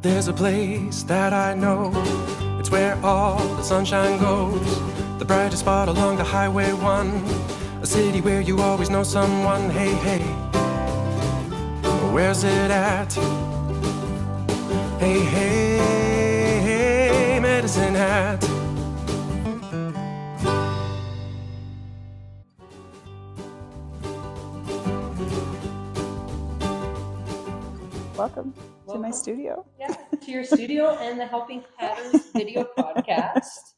There's a place that I know, it's where all the sunshine goes, the brightest spot along the Highway 1, a city where you always know someone. Hey, hey, where's it at? Hey, hey, hey, Medicine Hat. Welcome to my studio. Yeah, to your studio and the Helping Hatters video podcast.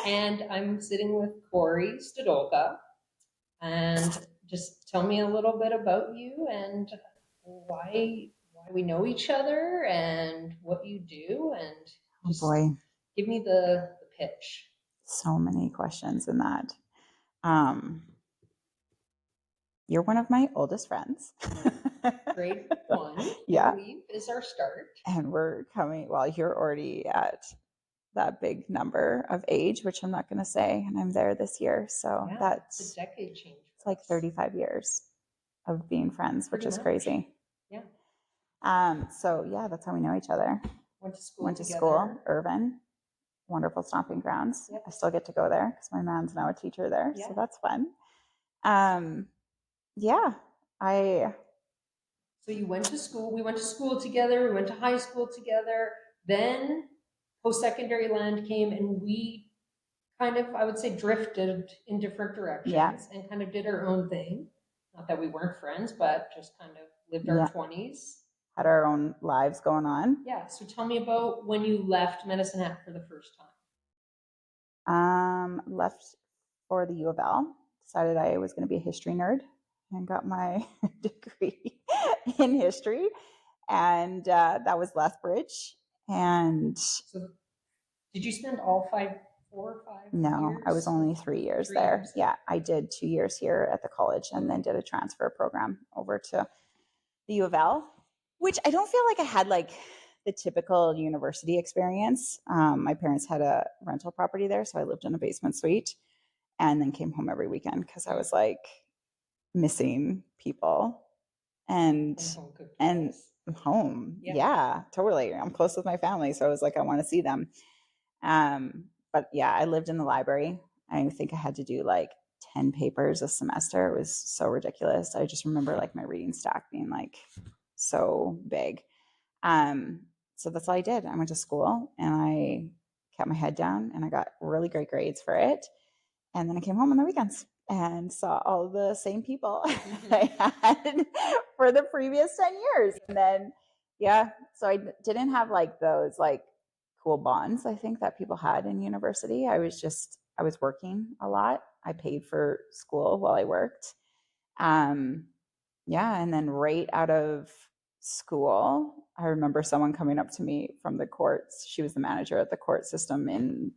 And I'm sitting with Corey Stodolka. And just tell me a little bit about you and why we know each other and what you do, and just give me the pitch. So many questions in that. You're one of my oldest friends. Grade 1, yeah, I believe, is our start. And we're coming, well, you're already at that big number of age, which I'm not going to say, and I'm there this year. So yeah, that's a decade change. It's like 35 years of being friends, which is crazy. Yeah. So yeah, that's how we know each other. Went to school, Irvine, wonderful stomping grounds. Yep. I still get to go there because my man's now a teacher there. Yeah. So that's fun. So you went to school, we went to school together, we went to high school together, then post-secondary land came and we kind of, I would say, drifted in different directions and kind of did our own thing. Not that we weren't friends, but just kind of lived our 20s. Had our own lives going on. Yeah, so tell me about when you left Medicine Hat for the first time. Left for the U of L, decided I was going to be a history nerd and got my degree in history, and that was Lethbridge. And so did you spend all 4 or 5 No, years? I was only 3 years there. Yeah, I did 2 years here at the college and then did a transfer program over to the U of L, which I don't feel like I had like the typical university experience. My parents had a rental property there, so I lived in a basement suite and then came home every weekend because I was like missing people and home. Yeah, totally. I'm close with my family, so I was like, I want to see them. But yeah, I lived in the library. I think I had to do like 10 papers a semester. It was so ridiculous. I just remember like my reading stack being like so big. So that's all I did. I went to school and I kept my head down and I got really great grades for it. And then I came home on the weekends and saw all the same people I had for the previous 10 years. And then, so I didn't have like those like cool bonds, I think, that people had in university. I was working a lot. I paid for school while I worked. And then right out of school, I remember someone coming up to me from the courts. She was the manager at the court system in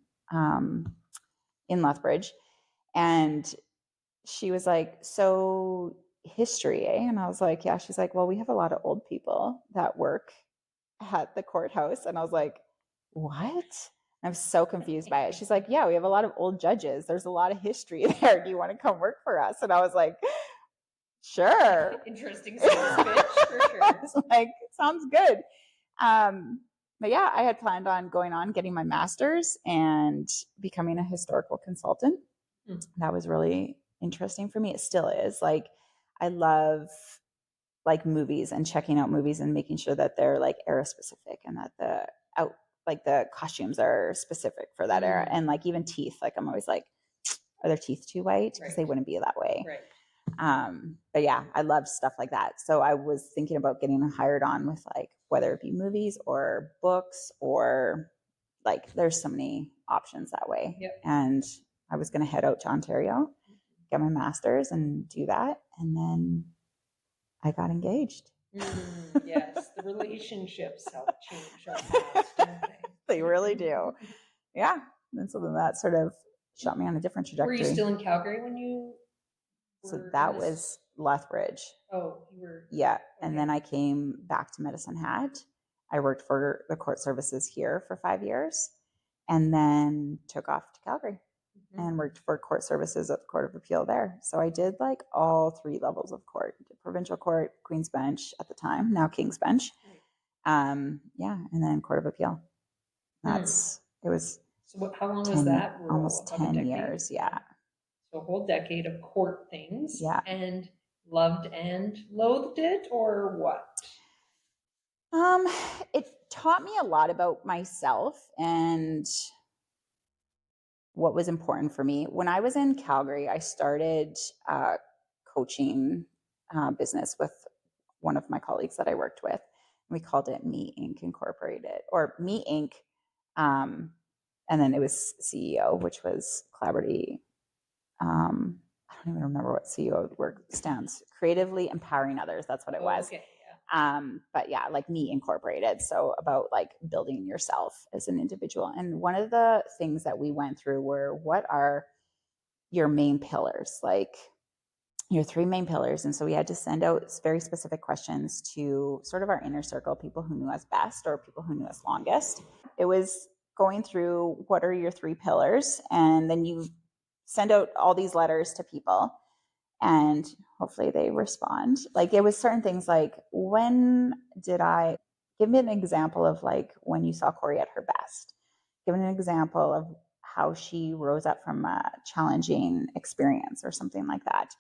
Lethbridge. And she was like, so history, eh? And I was like, yeah. She's like, well, we have a lot of old people that work at the courthouse. And I was like, what? I'm so confused by it. She's like, yeah, we have a lot of old judges. There's a lot of history there. Do you want to come work for us? And I was like, sure. Interesting sales pitch, for sure. I was like, sounds good. But yeah, I had planned on getting my master's and becoming a historical consultant. That was really interesting for me. It still is. Like, I love like movies and checking out movies and making sure that they're like era specific and that the costumes are specific for that era. And like even teeth, like I'm always like, are their teeth too white? Because they wouldn't be that way. Right. But yeah, I love stuff like that. So I was thinking about getting hired on with like, whether it be movies or books or like, there's so many options that way. Yep. And I was going to head out to Ontario, get my master's and do that. And then I got engaged. Yes, the relationships help change our past, don't they? They really do. Yeah. And so then that sort of shot me on a different trajectory. Were you still in Calgary when you were? So that was Lethbridge. Oh, you were. Yeah. Okay. And then I came back to Medicine Hat. I worked for the court services here for 5 years and then took off to Calgary. and worked for court services at the Court of Appeal there. So I did like all 3 levels of court: provincial court, Queen's Bench at the time, now King's Bench. Yeah, and then Court of Appeal. It was So how long was 10, that role? almost About a 10 decade? years. Yeah. So a whole decade of court things. Yeah. And loved and loathed it, or what? It taught me a lot about myself and what was important for me. When I was in Calgary, I started coaching business with one of my colleagues that I worked with. We called it Me Inc. Incorporated, or Me Inc. And then it was CEO, which was collaborative. I don't even remember what CEO word stands. Creatively empowering others. That's what it was. Okay, But yeah, like Me Incorporated. So about like building yourself as an individual. And one of the things that we went through were, what are your main pillars? Like your 3 main pillars. And so we had to send out very specific questions to sort of our inner circle, people who knew us best or people who knew us longest. It was going through, what are your 3 pillars? And then you send out all these letters to people, and hopefully they respond. Like, it was certain things like, give me an example of like when you saw Corey at her best. Give me an example of how she rose up from a challenging experience or something like that.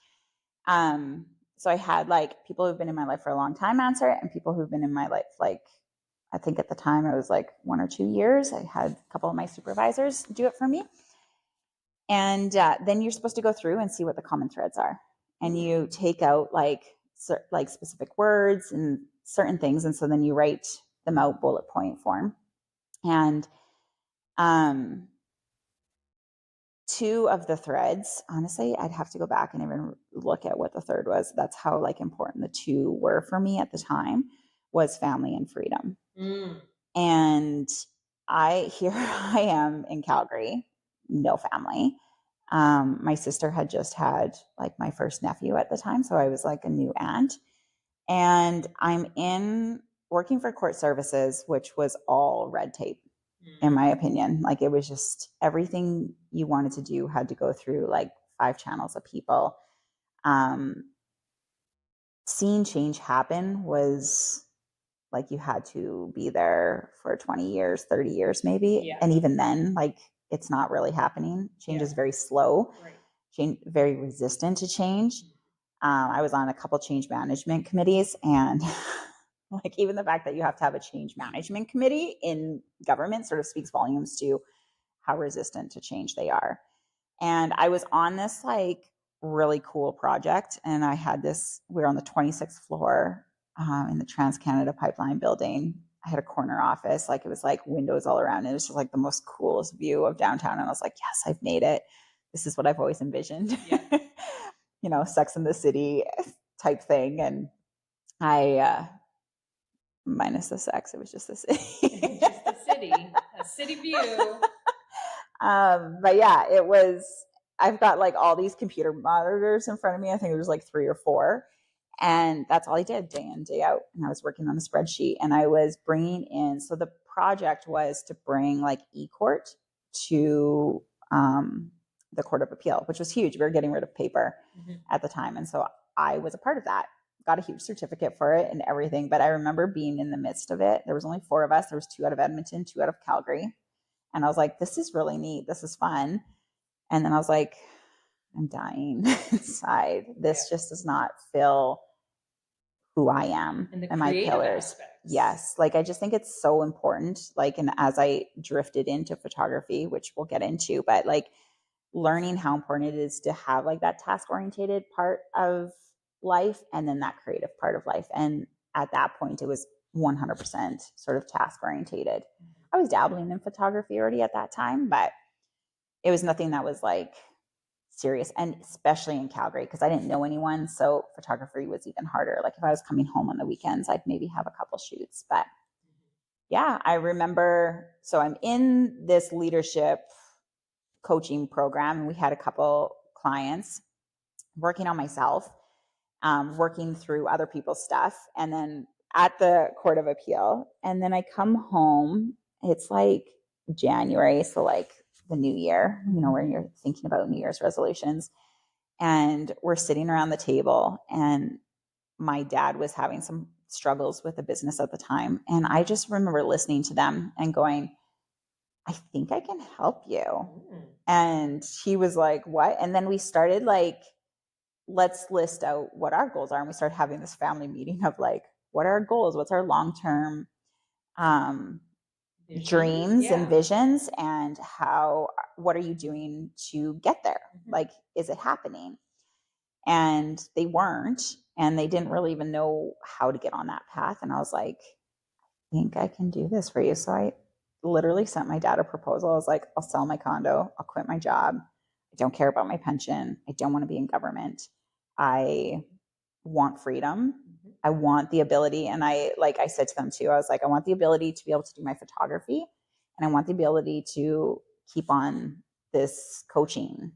So I had like people who've been in my life for a long time answer it, and people who've been in my life, like, I think at the time it was like 1 or 2 years. I had a couple of my supervisors do it for me. And then you're supposed to go through and see what the common threads are. And you take out like specific words and certain things. And so then you write them out bullet point form. And 2 of the threads, honestly, I'd have to go back and even look at what the third was. That's how like important the 2 were for me at the time, was family and freedom. And here I am in Calgary, no family. My sister had just had like my first nephew at the time. So I was like a new aunt, and I'm working for court services, which was all red tape, in my opinion. Like, it was just everything you wanted to do had to go through like 5 channels of people. Seeing change happen was like, you had to be there for 20 years, 30 years maybe. Yeah. And even then, like, it's not really happening. Change is very slow, very resistant to change. I was on a couple change management committees, and like, even the fact that you have to have a change management committee in government sort of speaks volumes to how resistant to change they are. And I was on this like really cool project, and we were on the 26th floor in the Trans-Canada Pipeline building. I had a corner office, like, it was like windows all around. It was just like the most coolest view of downtown. And I was like, yes, I've made it. This is what I've always envisioned. Yeah. Sex in the City type thing. And I, minus the sex, it was just the city. Just the city, a city view. But yeah, I've got like all these computer monitors in front of me. I think it was like 3 or 4. And that's all I did day in, day out. And I was working on a spreadsheet, and I was bringing in, so the project was to bring like e-court to the Court of Appeal, which was huge. We were getting rid of paper at the time. And so I was a part of that, got a huge certificate for it and everything. But I remember being in the midst of it. There was only 4 of us. There was 2 out of Edmonton, 2 out of Calgary. And I was like, this is really neat. This is fun. And then I was like, I'm dying inside. This just does not fill who I am and my pillars. Aspects. Yes. Like, I just think it's so important. Like, and as I drifted into photography, which we'll get into, but like learning how important it is to have like that task oriented part of life and then that creative part of life. And at that point, it was 100% sort of task orientated. I was dabbling in photography already at that time, but it was nothing that was like serious, and especially in Calgary, because I didn't know anyone. So photography was even harder. Like, if I was coming home on the weekends, I'd maybe have a couple shoots. But yeah, I remember, so I'm in this leadership coaching program, and we had a couple clients, working on myself, working through other people's stuff, and then at the Court of Appeal. And then I come home, it's like January, so like the new year, when you're thinking about New Year's resolutions. And we're sitting around the table, and my dad was having some struggles with the business at the time. And I just remember listening to them and going, I think I can help you. And he was like, what? And then we started like, let's list out what our goals are. And we started having this family meeting of like, what are our goals? What's our long-term dreams and visions, and what are you doing to get there? Like, is it happening? And they weren't, and they didn't really even know how to get on that path. And I was like, I think I can do this for you. So I literally sent my dad a proposal. I was like, I'll sell my condo. I'll quit my job. I don't care about my pension. I don't want to be in government. I want freedom. I want the ability. And I said to them too, I was like, I want the ability to be able to do my photography, and I want the ability to keep on this coaching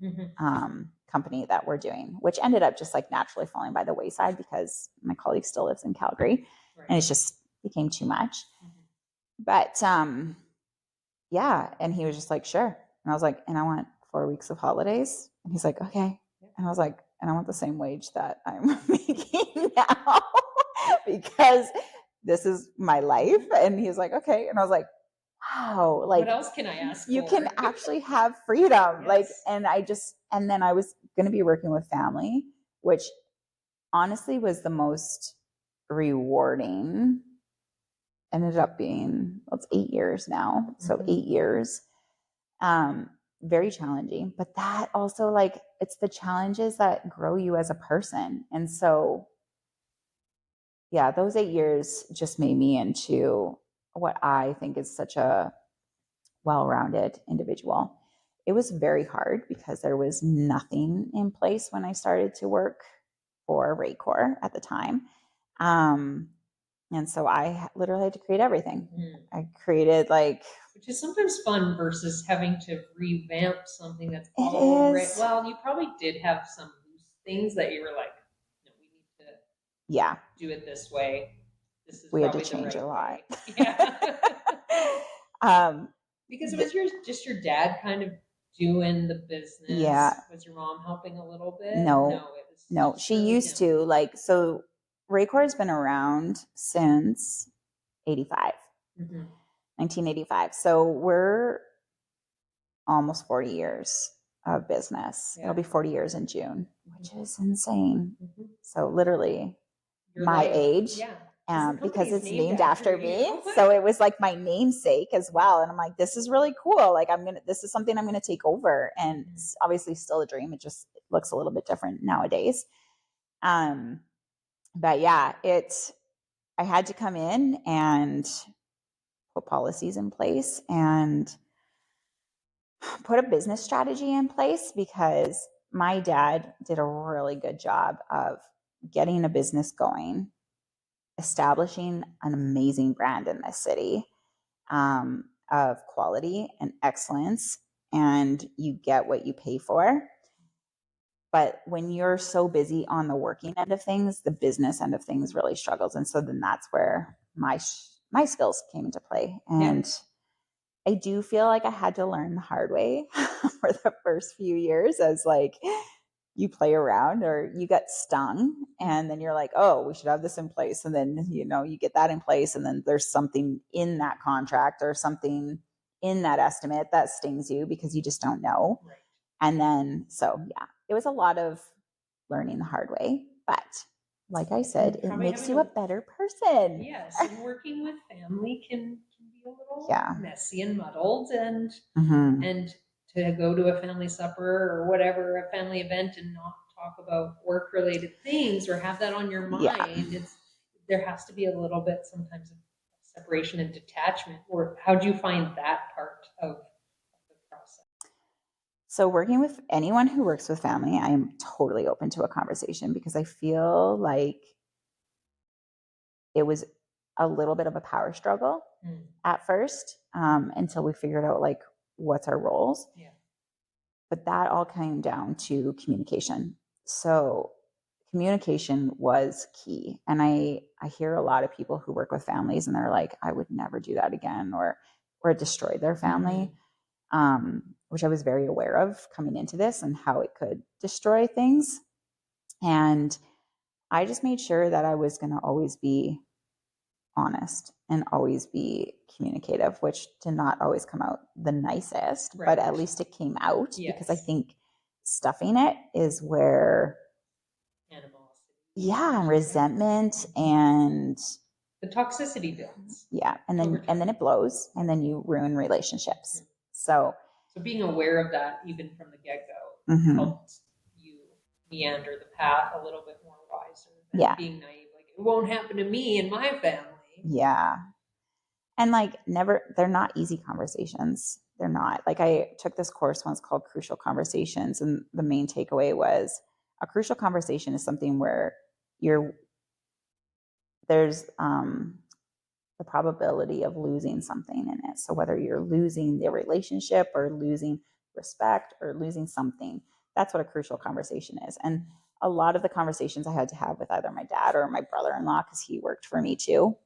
company that we're doing, which ended up just like naturally falling by the wayside because my colleague still lives in Calgary, and it just became too much. But yeah, and he was just like, sure. And I was like, and I want 4 weeks of holidays. And he's like, okay. And I was like, and I want the same wage that I'm making now because this is my life. And he was like, okay. And I was like, wow, like, what else can I ask you for? can actually have freedom. Like, and then I was going to be working with family, which honestly was the most rewarding. Ended up being, it's 8 years now. So 8 years. Very challenging, but that also, like, it's the challenges that grow you as a person. And so, yeah, those 8 years just made me into what I think is such a well-rounded individual. It was very hard because there was nothing in place when I started to work for Raycor at the time. And so I literally had to create everything. I created which is sometimes fun versus having to revamp something that's already. Well, you probably did have some loose things that you were like, no, we need to do it this way. We had to change a lot. Because it was just your dad kind of doing the business. Yeah. Was your mom helping a little bit? No, she used to. So Raycor has been around since 1985. So we're almost 40 years of business. It'll be 40 years in June, which is insane. So literally my age. Because it's named after me. So it was like my namesake as well. And I'm like, this is really cool. Like, this is something I'm going to take over. And it's obviously still a dream. It just looks a little bit different nowadays. But yeah, I had to come in and put policies in place and put a business strategy in place, because my dad did a really good job of getting a business going, establishing an amazing brand in this city of quality and excellence, and you get what you pay for. But when you're so busy on the working end of things, the business end of things really struggles. And so then that's where my skills came into play. And I do feel like I had to learn the hard way for the first few years, as like, you play around or you get stung, and then you're like, oh, we should have this in place. And then, you get that in place. And then there's something in that contract or something in that estimate that stings you because you just don't know. Right. And then, so yeah, it was a lot of learning the hard way, but like I said, it makes you a better person. Yes. And working with family can be a little messy and muddled, and to go to a family supper or whatever, a family event, and not talk about work-related things or have that on your mind. There has to be a little bit sometimes of separation and detachment. Or how do you find that part of the process? So working with anyone who works with family, I am totally open to a conversation, because I feel like it was a little bit of a power struggle at first, until we figured out like what's our roles. Yeah. But that all came down to communication. So communication was key. And I hear a lot of people who work with families and they're like, I would never do that again, or it destroyed their family. which I was very aware of coming into this and how it could destroy things. And I just made sure that I was going to always be honest and always be communicative, which did not always come out the nicest, but at least it came out, because I think stuffing it is where resentment and the toxicity builds. And then it blows, and then you ruin relationships. So being aware of that even from the get-go helped you meander the path a little bit more wiser than being naive, like it won't happen to me and my family. And like they're not easy conversations. They're not. Like, I took this course once called Crucial Conversations, and the main takeaway was a crucial conversation is something where there's the probability of losing something in it. So whether you're losing the relationship or losing respect or losing something, that's what a crucial conversation is. And a lot of the conversations I had to have with either my dad or my brother-in-law, because he worked for me too,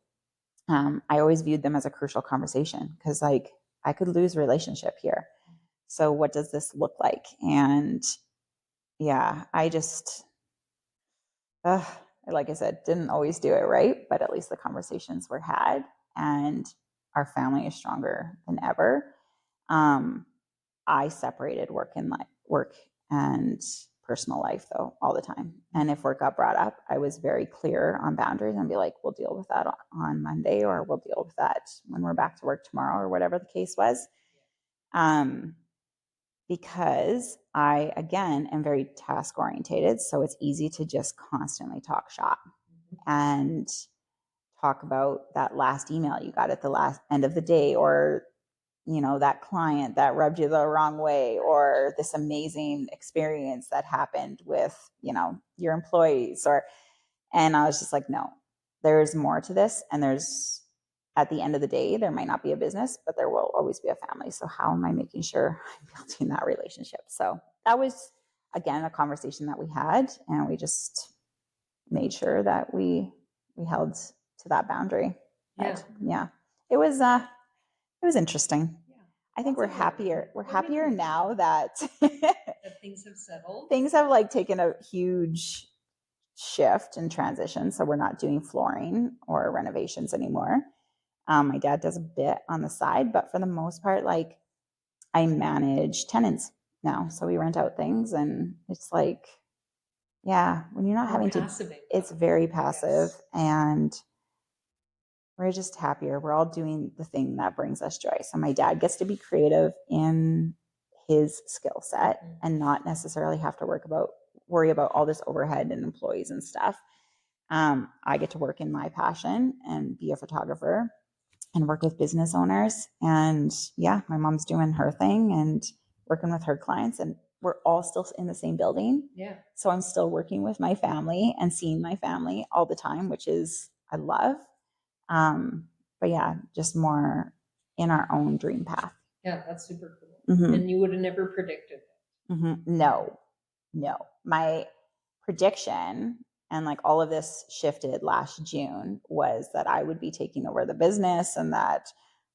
I always viewed them as a crucial conversation, because like I could lose relationship here. So what does this look like? And I just, like I said, didn't always do it right, but at least the conversations were had, and our family is stronger than ever. I separated work and personal life though all the time. And if work got brought up, I was very clear on boundaries and be like, we'll deal with that on Monday, or we'll deal with that when we're back to work tomorrow, or whatever the case was. Because I, again, am very task orientated. So it's easy to just constantly talk shop and talk about that last email you got at the last end of the day, or, that client that rubbed you the wrong way, or this amazing experience that happened with, your employees, and I was just like, no, there's more to this. And at the end of the day, there might not be a business, but there will always be a family. So how am I making sure I'm building that relationship? So that was, again, a conversation that we had, and we just made sure that we held to that boundary. But, it was interesting. I think we're happier. We're happier now that that things have settled. Things have like taken a huge shift and transition. So we're not doing flooring or renovations anymore. My dad does a bit on the side, but for the most part, like, I manage tenants now. So we rent out things, and it's like, when you're not having to, it's very passive, and we're just happier. We're all doing the thing that brings us joy. So my dad gets to be creative in his skill set and not necessarily have to worry about all this overhead and employees and stuff. I get to work in my passion and be a photographer and work with business owners. And my mom's doing her thing and working with her clients, and we're all still in the same building. So I'm still working with my family and seeing my family all the time, which is, I love. But just more in our own dream path. That's super cool. And you would have never predicted it. No. My prediction, and like all of this shifted last June, was that I would be taking over the business, and that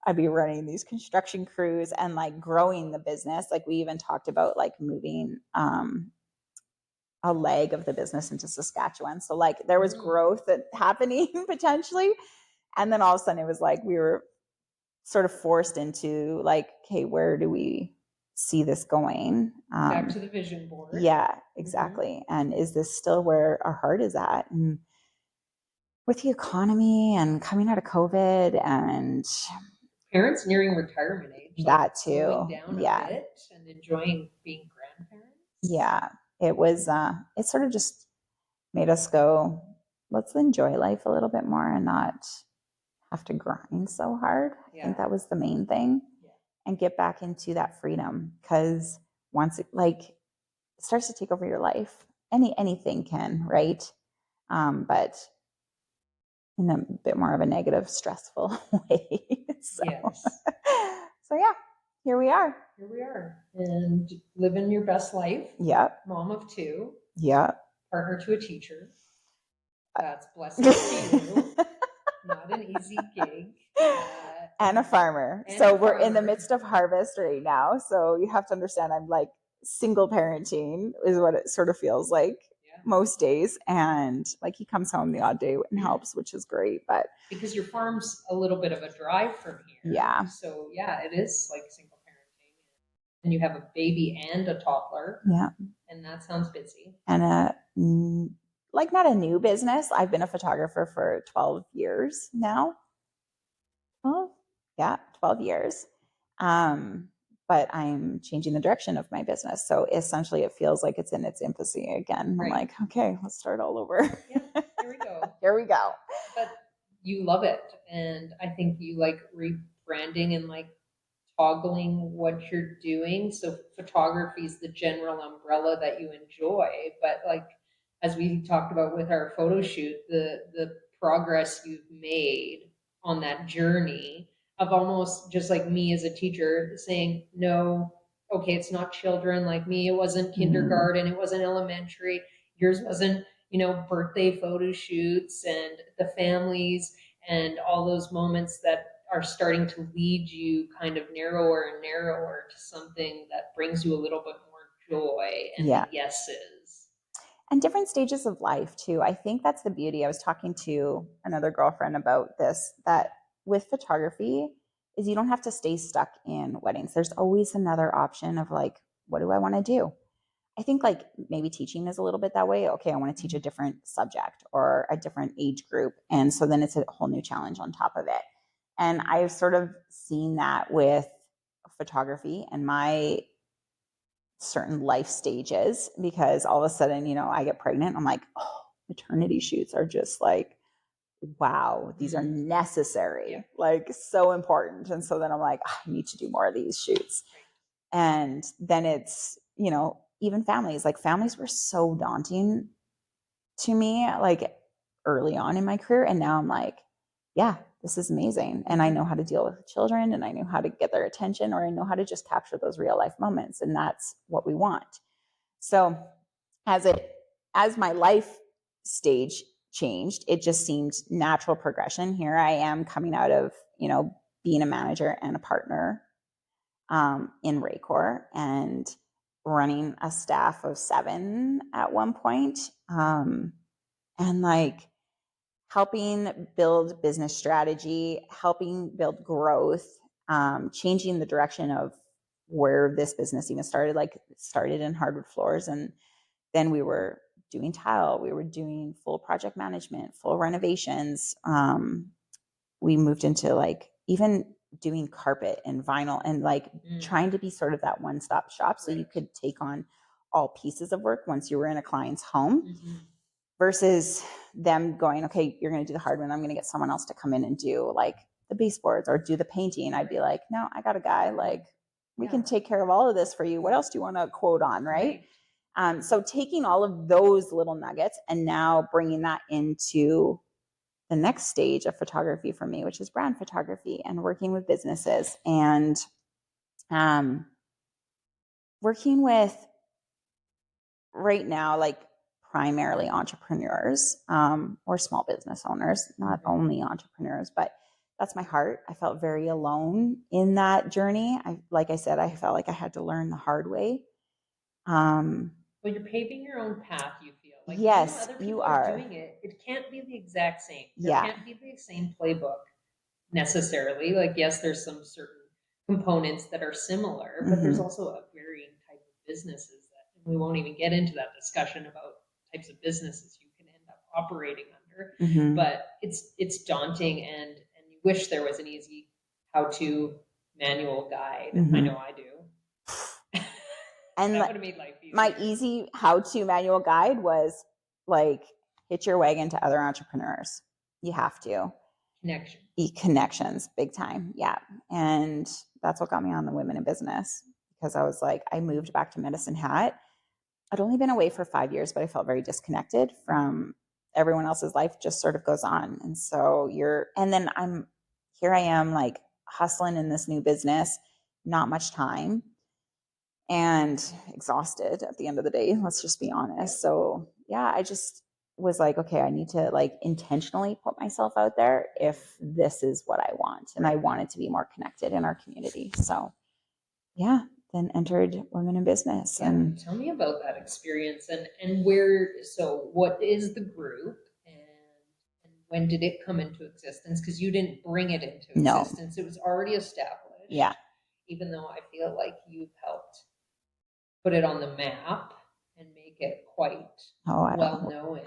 I'd be running these construction crews and like growing the business. Like, we even talked about like moving a leg of the business into Saskatchewan. So like there was growth happening potentially. And then all of a sudden it was like we were sort of forced into like, okay, where do we see this going? Back to the vision board. Yeah, exactly. And is this still where our heart is at? And with the economy and coming out of COVID and parents nearing retirement age, that too, slowing down a bit and enjoying being grandparents. It was, it sort of just made us go, let's enjoy life a little bit more and not have to grind so hard. I think that was the main thing. And get back into that freedom, because once it starts to take over your life, anything can, right? But in a bit more of a negative, stressful way. So here we are. And living your best life. Mom of 2. Partner to a teacher. That's blessing to you. Not an easy gig. and a farmer. And So a we're in the farmer. midst of harvest right now. So you have to understand I'm like single parenting is what it sort of feels like Yeah. most days. And like he comes home the odd day and helps, which is great. But Because your farm's a little bit of a drive from here. yeah. So yeah, it is like single parenting. And you have a baby and a toddler. Yeah. And that sounds busy. And like not a new business. I've been a photographer for 12 years now. Oh, yeah, 12 years. But I'm changing the direction of my business. So essentially it feels like it's in its infancy again. Right. I'm like, okay, let's start all over. Yeah, here we go. Here we go. But you love it. And I think you like rebranding and like toggling what you're doing. So photography is the general umbrella that you enjoy. But like, as we talked about with our photo shoot, the progress you've made on that journey of almost just like me as a teacher saying, no, okay, it's not children like me. It wasn't kindergarten. It wasn't elementary. Yours wasn't, birthday photo shoots and the families and all those moments that are starting to lead you kind of narrower and narrower to something that brings you a little bit more joy and Yeah. the yeses. And different stages of life too. I think that's the beauty. I was talking to another girlfriend about this, that with photography is you don't have to stay stuck in weddings. There's always another option of like, what do I want to do? I think like maybe teaching is a little bit that way. Okay, I want to teach a different subject or a different age group. And so then it's a whole new challenge on top of it. And I've sort of seen that with photography and my certain life stages, because all of a sudden, I get pregnant. I'm like, oh, maternity shoots are just like, wow, these are necessary, Yeah. like so important. And so then I'm like, I need to do more of these shoots. And then it's, even families were so daunting to me, like early on in my career. And now I'm like, yeah, this is amazing. And I know how to deal with children and I know how to get their attention, or I know how to just capture those real life moments. And that's what we want. So as my life stage changed, it just seemed natural progression. Here I am coming out of, being a manager and a partner in Raycor and running a staff of 7 at one point. And like helping build business strategy, helping build growth, changing the direction of where this business even started. Like it started in hardwood floors, and then we were doing tile, we were doing full project management, full renovations. We moved into like even doing carpet and vinyl and like trying to be sort of that one-stop shop. So you could take on all pieces of work once you were in a client's home versus them going, okay, you're going to do the hardwood. I'm going to get someone else to come in and do like the baseboards or do the painting. I'd be like, no, I got a guy, like we can take care of all of this for you. What else do you want to quote on? Right. So taking all of those little nuggets and now bringing that into the next stage of photography for me, which is brand photography and working with businesses and working with right now, like primarily entrepreneurs or small business owners, not only entrepreneurs, but that's my heart. I felt very alone in that journey. Like I said, I felt like I had to learn the hard way. Well, you're paving your own path, you feel. Like yes, other people you are doing it. It can't be the exact same. There Yeah. can't be the same playbook necessarily. Like, yes, there's some certain components that are similar, but there's also a varying type of businesses that, and we won't even get into that discussion about types of businesses you can end up operating under. But it's daunting, and you wish there was an easy how-to manual guide. I know I do. And that would have made life easier. My easy how-to manual guide was like, hitch your wagon to other entrepreneurs. You have to. Connections, big time. Yeah. And that's what got me on the Women in Business, because I was like, I moved back to Medicine Hat. I'd only been away for 5 years, but I felt very disconnected from everyone else's life, just sort of goes on. And so and then here I am like hustling in this new business, not much time, and exhausted at the end of the day. Let's just be honest. So yeah, I just was like, okay, I need to like intentionally put myself out there if this is what I want. And I wanted to be more connected in our community. So yeah, then entered Women in Business. Yeah, And tell me about that experience and where, so what is the group and when did it come into existence? Because you didn't bring it into No. existence. It was already established. Yeah. Even though I feel like you've helped put it on the map and make it quite well known.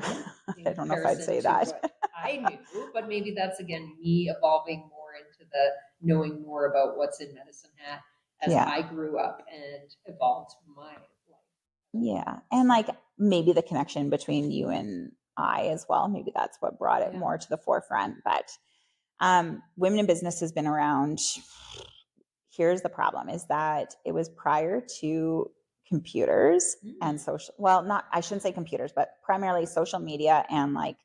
I don't know if I'd say that. What I knew, but maybe that's again me evolving more into the knowing more about what's in Medicine Hat as I grew up and evolved my life. Yeah. And like maybe the connection between you and I as well. Maybe that's what brought it more to the forefront. But Women in Business has been around. Here's the problem is that it was prior to computers and social, well, not, I shouldn't say computers, but primarily social media and like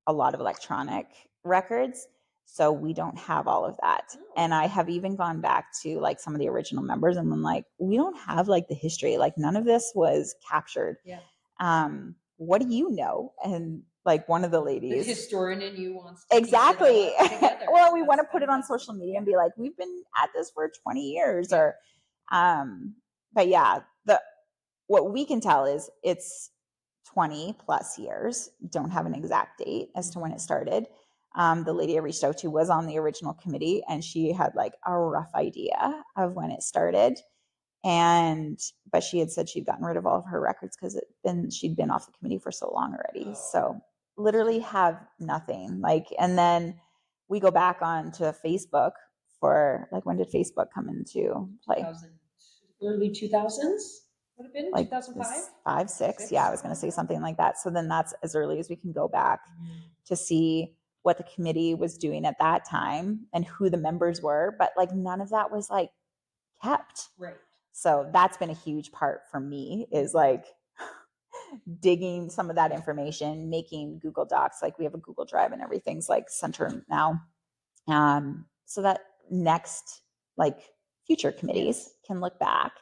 a lot of electronic records. So we don't have all of that. And I have even gone back to like some of the original members and been like, we don't have like the history, like none of this was captured. What do you know? And like one of the ladies, the historian in you wants to exactly. Well, we want to put fantastic. it on social media and be like, we've been at this for 20 years or, but yeah, what we can tell is it's 20 plus years. Don't have an exact date as to when it started. The lady I reached out to was on the original committee and she had like a rough idea of when it started. But she had said she'd gotten rid of all of her records because she'd been off the committee for so long already. So literally have nothing. Like, and then we go back on to Facebook for like, when did Facebook come into play? Early 2000s would have been like 2005, 5, 6. Yeah, I was going to say something like that. So then that's as early as we can go back to see what the committee was doing at that time and who the members were. But like none of that was like kept. Right. So that's been a huge part for me is like digging some of that information, making Google Docs, like we have a Google Drive and everything's like centered now. So that next like future committees can look back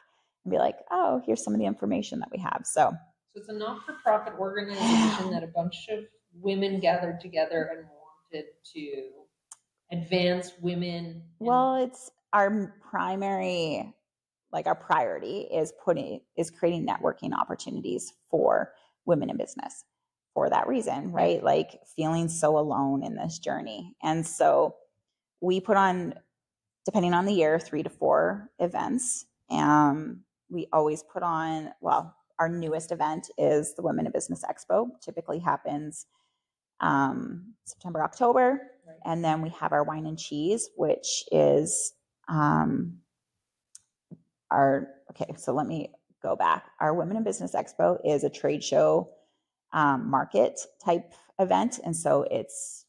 and be like, oh, here's some of the information that we have. So it's a not-for-profit organization that a bunch of women gathered together and wanted to advance women. Well, it's our primary, like our priority is creating networking opportunities for women in business for that reason, right? Like feeling so alone in this journey. And so we put on, depending on the year, 3 to 4 events. We always put on, well, our newest event is the Women in Business Expo. Typically happens September, October. Right. And then we have our Wine and Cheese, which is so let me go back. Our Women in Business Expo is a trade show market type event. And so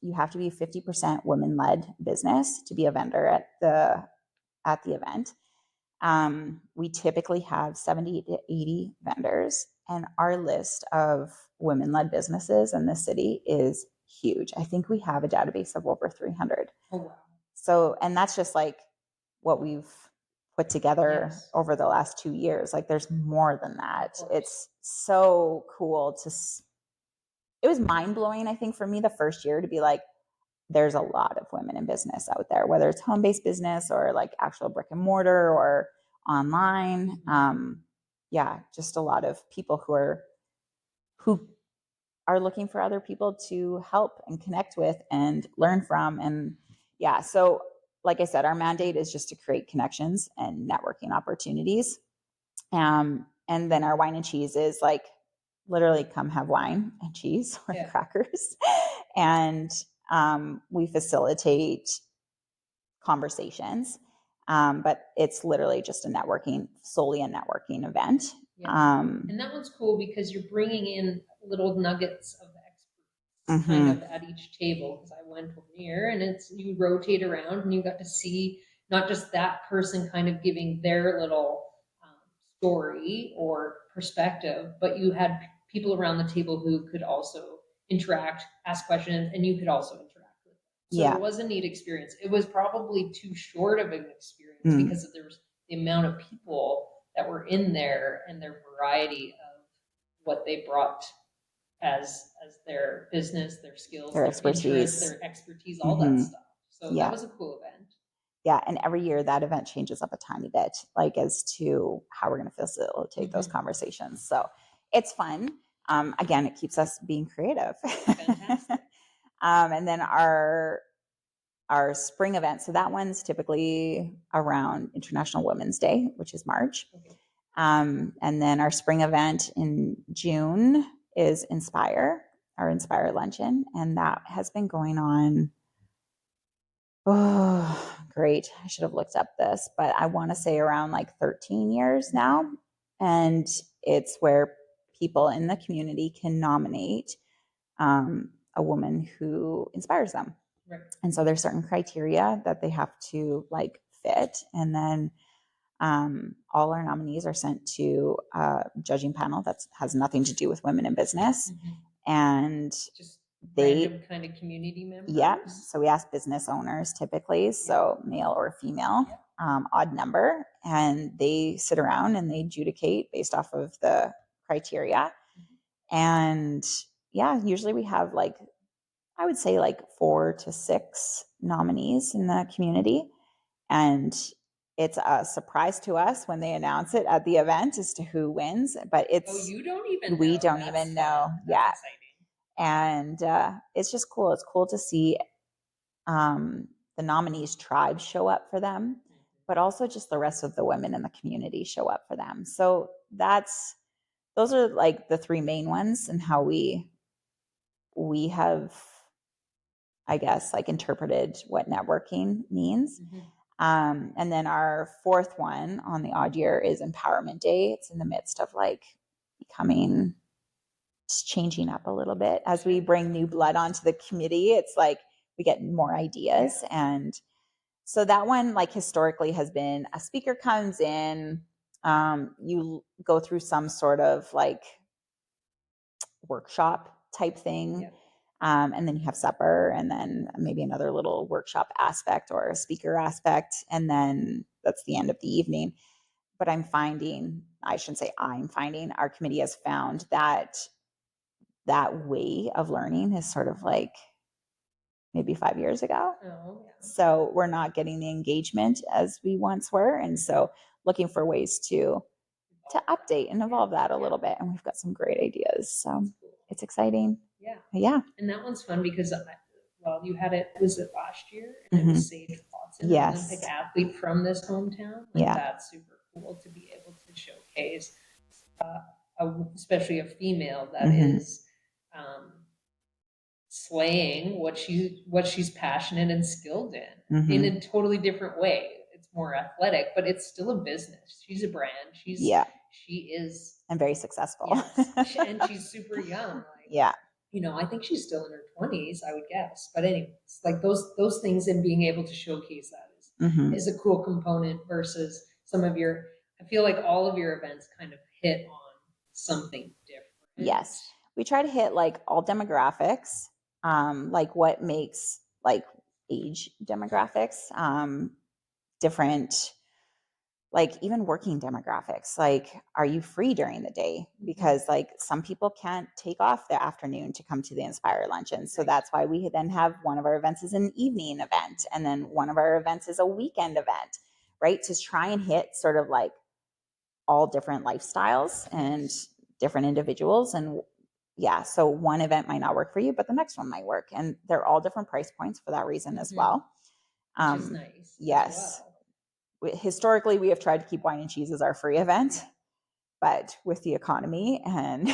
you have to be 50% women-led business to be a vendor at the event. We typically have 70 to 80 vendors, and our list of women-led businesses in the city is huge. I think we have a database of over 300. Oh, wow. So, and that's just like what we've put together over the last 2 years. Like there's more than that. It's so cool it was mind-blowing, I think, for me the first year to be like, there's a lot of women in business out there, whether it's home-based business or like actual brick and mortar or online. Just a lot of people who are looking for other people to help and connect with and learn from. And so like I said, our mandate is just to create connections and networking opportunities. And then our Wine and Cheese is like literally come have wine and cheese or crackers. And we facilitate conversations, but it's literally just solely a networking event. And that one's cool because you're bringing in little nuggets of experts kind of at each table. Because I went one year and you rotate around and you got to see not just that person kind of giving their little story or perspective, but you had people around the table who could also interact, ask questions, and you could also interact with them. So it was a neat experience. It was probably too short of an experience because there was the amount of people that were in there and their variety of what they brought as their business, their skills, Their expertise. interests, their expertise, all that stuff. So Yeah. that was a cool event. Yeah. And every year that event changes up a tiny bit, like as to how we're going to facilitate those conversations. So it's fun. Again, it keeps us being creative. Fantastic. And then our spring event. So that one's typically around International Women's Day, which is March. Okay. And then our spring event in June is our Inspire Luncheon. And that has been going on. Oh, great. I should have looked up this, but I want to say around like 13 years now. And it's where people in the community can nominate a woman who inspires them. Right. And so there's certain criteria that they have to like fit. And then all our nominees are sent to a judging panel that has nothing to do with women in business. And Just they random kind of community members. Yeah. So we ask business owners typically, so male or female, odd number, and they sit around and they adjudicate based off of the criteria. And yeah, usually we have like, I would say like 4 to 6 nominees in the community. And it's a surprise to us when they announce it at the event as to who wins, but it's, you don't even know. We don't That's even fun. know. That's Yeah. exciting. And it's just cool. It's cool to see the nominees' tribes show up for them, but also just the rest of the women in the community show up for them. So those are like the 3 main ones, and how we have, I guess, like interpreted what networking means. And then our 4th one on the odd year is Empowerment Day. It's in the midst of like becoming, it's changing up a little bit as we bring new blood onto the committee. It's like we get more ideas. And so that one, like historically, has been a speaker comes in, you go through some sort of like workshop type thing. And then you have supper, and then maybe another little workshop aspect or a speaker aspect. And then that's the end of the evening. But our committee has found that way of learning is sort of like maybe 5 years ago. So we're not getting the engagement as we once were. And so looking for ways to update and evolve that a little bit. And we've got some great ideas. So it's exciting. Yeah. And that one's fun because, you had it, was it last year? And it was Sage Watson, an Olympic athlete from this hometown. That's super cool to be able to showcase, especially a female that is slaying what she's passionate and skilled in a totally different way. It's more athletic, but it's still a business. She's a brand. She is, and very successful. Yes. And she's super young. I think she's still in her 20s, I would guess. But anyways, like those things, and being able to showcase that is a cool component versus some of I feel like all of your events kind of hit on something different. Yes. We try to hit like all demographics, like what makes like age demographics, different, like even working demographics. Like, are you free during the day? Because like some people can't take off the afternoon to come to the Inspire Luncheon. So that's why we then have one of our events is an evening event. And then one of our events is a weekend event, right? To try and hit sort of like all different lifestyles and different individuals. And so one event might not work for you, but the next one might work. And they're all different price points for that reason as well. Which is nice. Yes. Historically, we have tried to keep wine and cheese as our free event, but with the economy and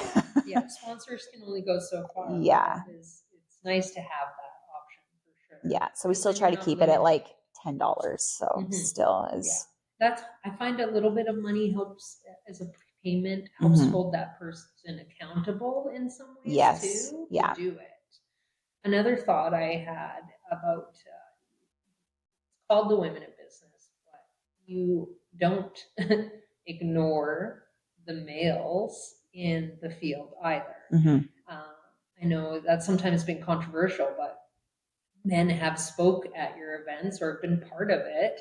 sponsors can only go so far. It's nice to have that option for sure. Yeah. So we still try to keep it at like $10. So still is. I find a little bit of money helps as a payment, helps hold that person accountable in some ways too. To do it. Another thought I had about it's called the Women in Business, but you don't ignore the males in the field either. I know that's sometimes been controversial, but men have spoke at your events or been part of it.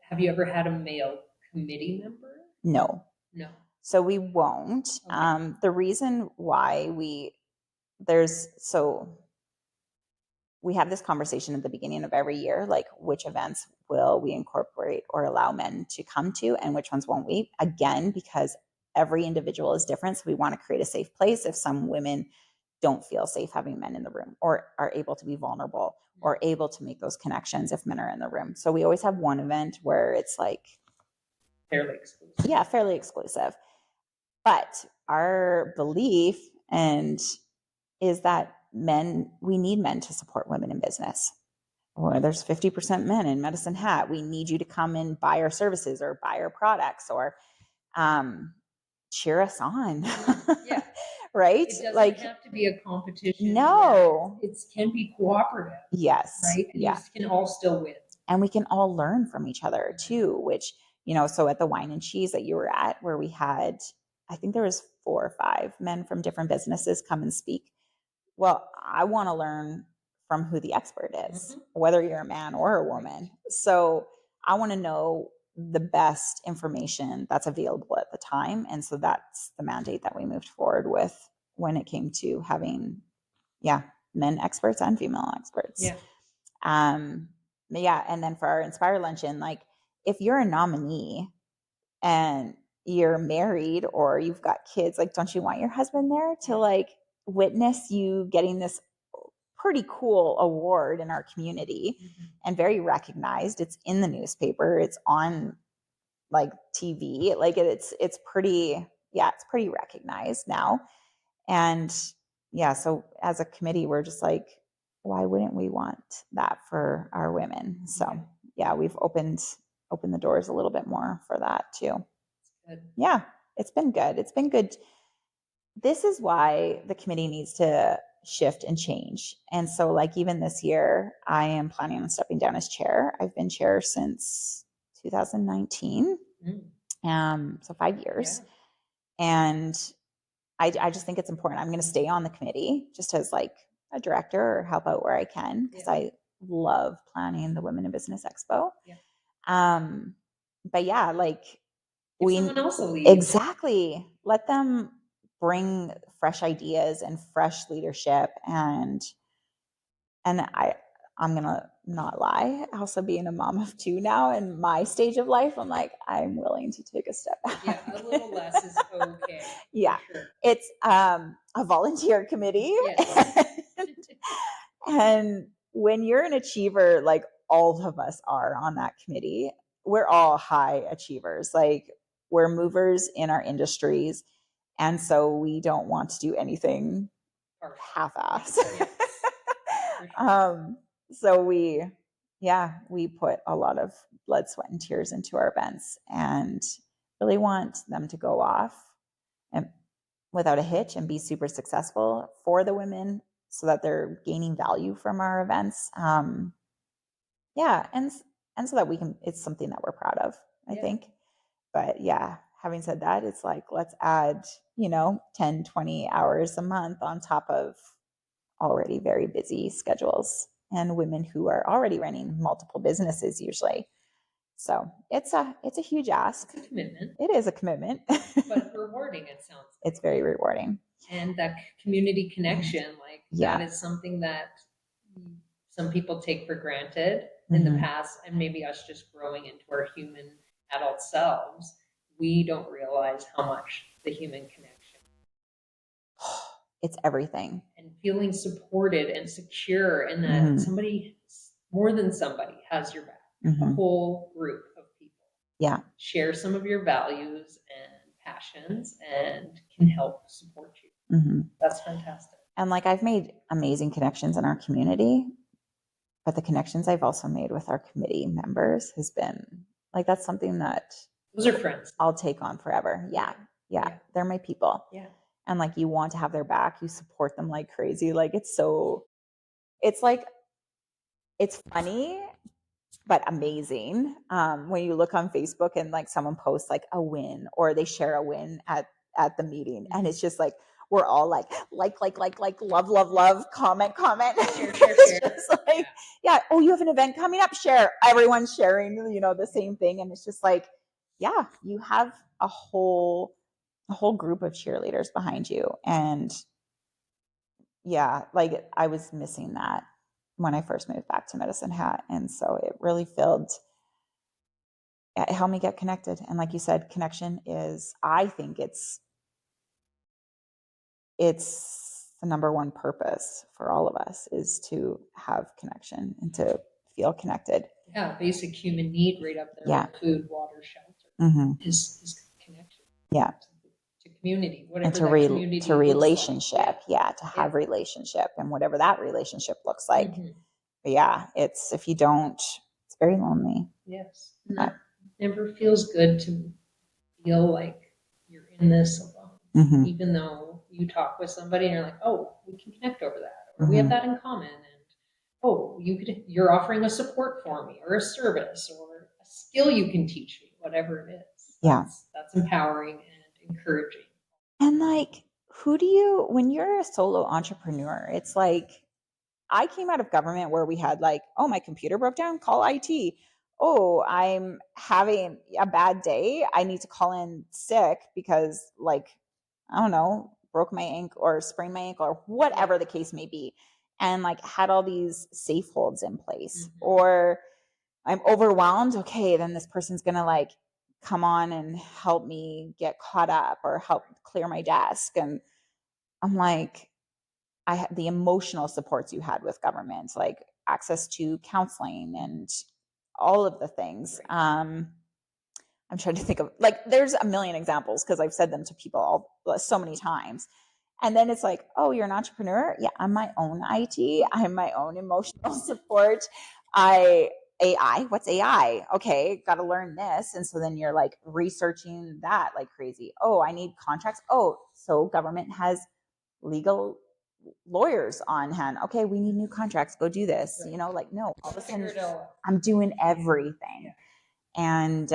Have you ever had a male committee member? No. No. So we won't. The reason why we we have this conversation at the beginning of every year, like which events will we incorporate or allow men to come to and which ones won't we? Again, because every individual is different. So we want to create a safe place if some women don't feel safe having men in the room or are able to be vulnerable or able to make those connections if men are in the room. So we always have one event where it's like fairly exclusive. Yeah, fairly exclusive. But our belief is that we need men to support women in business. Or there's 50% men in Medicine Hat. We need you to come and buy our services or buy our products or cheer us on. Yeah. Right? It doesn't have to be a competition. No. It can be cooperative. Yes. Right? And yeah. you can all still win. And we can all learn from each other too, which, so at the Wine and Cheese that you were at, where we had, I think there was 4 or 5 men from different businesses come and speak. Well, I want to learn from who the expert is, whether you're a man or a woman. So I want to know the best information that's available at the time. And so that's the mandate that we moved forward with when it came to having, men experts and female experts. Yeah. And then for our Inspire Luncheon, like if you're a nominee and you're married or you've got kids, like, don't you want your husband there to like witness you getting this pretty cool award in our community and very recognized? It's in the newspaper. It's on like TV. Like it's pretty recognized now. And so as a committee, we're just like, why wouldn't we want that for our women? So we've opened the doors a little bit more for that too. Good. Yeah, it's been good. It's been good. This is why the committee needs to shift and change. And so like even this year, I am planning on stepping down as chair. I've been chair since 2019. So 5 years. Yeah. And I just think it's important. I'm going to stay on the committee just as like a director or help out where I can because I love planning the Women in Business Expo. Yeah. But like someone else will lead. Exactly. Let them bring fresh ideas and fresh leadership. And I'm going to not lie. Also being a mom of 2 now in my stage of life, I'm like, I'm willing to take a step back. Yeah, a little less is okay. Yeah. Sure. It's a volunteer committee. Yes. And when you're an achiever, like all of us are on that committee, we're all high achievers. Like we're movers in our industries. And so we don't want to do anything half-assed. Yes. Sure. So we put a lot of blood, sweat, and tears into our events and really want them to go off and without a hitch and be super successful for the women so that they're gaining value from our events. And so that it's something that we're proud of, I think. But having said that, it's like, let's add, 10, 20 hours a month on top of already very busy schedules and women who are already running multiple businesses usually. So it's a huge ask. It's a commitment. It is a commitment. But rewarding, it sounds like. It's very rewarding. And that community connection, that is something that some people take for granted in the past, and maybe us just growing into our human adult selves, we don't realize how much the human connection. It's everything. And feeling supported and secure in that somebody, more than somebody, has your back. A whole group of people. Yeah. Share some of your values and passions and can help support you. That's fantastic. And like I've made amazing connections in our community, but the connections I've also made with our committee members has been like, that's something that those are friends I'll take on forever. Yeah. They're my people. Yeah. And like, you want to have their back, you support them like crazy. Like it's like, it's funny, but amazing. When you look on Facebook and like someone posts like a win or they share a win at the meeting and it's just like, we're all like, love, comment. Share. It's just like, oh, you have an event coming up, share. Everyone's sharing, the same thing. And it's just like, you have a whole group of cheerleaders behind you. And yeah, like I was missing that when I first moved back to Medicine Hat. And so it really it helped me get connected. And like you said, connection is, I think it's the number one purpose for all of us, is to have connection and to feel connected. Yeah, basic human need right up there. Yeah. With food, water, shelter is connection. Yeah. To community, whatever And community to looks relationship. like. Yeah. To have relationship, and whatever that relationship looks like. Mhm. But yeah, if you don't, it's very lonely. Yes. And that never feels good to feel like you're in this alone, even though you talk with somebody and you're like, oh, we can connect over that, or we have that in common, and oh, you're offering a support for me, or a service, or a skill you can teach me, whatever it is. Yeah. That's empowering and encouraging. And like, when you're a solo entrepreneur, it's like, I came out of government where we had like, oh, my computer broke down, call IT. Oh, I'm having a bad day, I need to call in sick because, like, I don't know, broke my ankle or sprained my ankle or whatever the case may be. And like had all these safe holds in place. Or I'm overwhelmed. Okay, then this person's going to like come on and help me get caught up or help clear my desk. And I'm like, I had the emotional supports you had with government, like access to counseling and all of the things. I'm trying to think of, like, there's a million examples because I've said them to people so many times. And then it's like, oh, you're an entrepreneur? Yeah, I'm my own IT. I'm my own emotional support. AI, what's AI? Okay, got to learn this. And so then you're like researching that like crazy. Oh, I need contracts. Oh, so government has legal lawyers on hand. Okay, we need new contracts. Go do this. Right. Like, no, all of a sudden I'm doing everything. And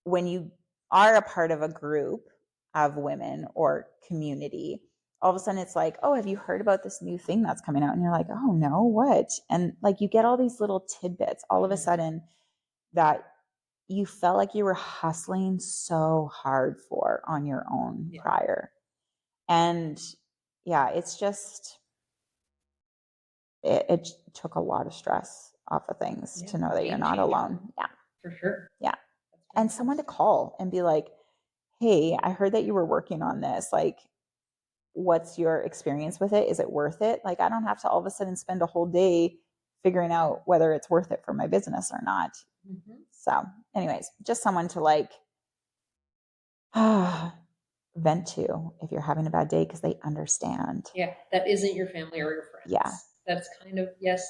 when you are a part of a group of women or community, all of a sudden it's like, oh, have you heard about this new thing that's coming out? And you're like, oh no, what? And like you get all these little tidbits all of a sudden that you felt like you were hustling so hard for on your own prior. And yeah, it's just, it took a lot of stress off of things to know that you're not alone. Yeah. For sure. Yeah. And someone to call and be like, hey, I heard that you were working on this. Like, what's your experience with it? Is it worth it? Like, I don't have to all of a sudden spend a whole day figuring out whether it's worth it for my business or not. So anyways, just someone to like vent to if you're having a bad day, because they understand. Yeah, that isn't your family or your friends. Yeah. That's kind of, yes,